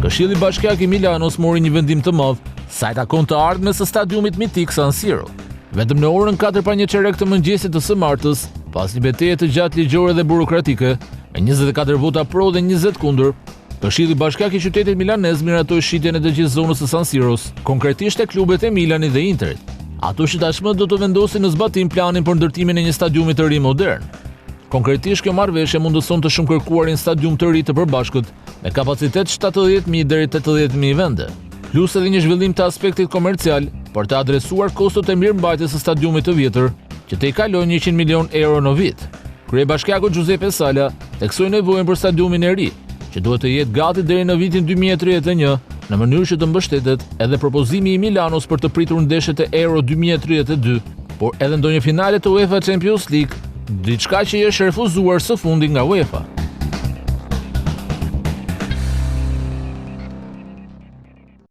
Këshilli Bashkiak i Milanos mori një vendim të madh sa i takon të ardhmes së stadiumit mitik San Siro. Vetëm në orën 4:01 të mëngjesit të së martës, pas një betejë të gjatë ligjore dhe burokratike, me 24 vota pro dhe 20 kundër, Këshilli Bashkiak i qytetit milanez miratoi shitjen e të gjithë zonës së San Siros, konkretisht e klubet e Milanit dhe Interit. Ato që tashmë do të vendosin në zbatim planin për ndërtimin e një stadiumi të ri modern. Konkretisht kjo marrëveshje mundëson të shumë kërkuarin stadium të ri të përbashkët me kapacitet 70.000 deri 80.000 vende, plus edhe një zhvillim të aspektit komercial për të adresuar kostot e mirëmbajtjes së stadiumit të vjetër, që të i kalojnë 100 milion euro në vit. Kryebashkiaku Giuseppe Sala theksoi nevojën për stadiumin e ri, që duhet të jetë gati deri në vitin 2031, në mënyrë që të mbështetet edhe propozimi i Milanos për të pritur ndeshjet e Euro 2032, por edhe ndonjë finale të UEFA Champions League, diçka që i është refuzuar së fundi nga UEFA.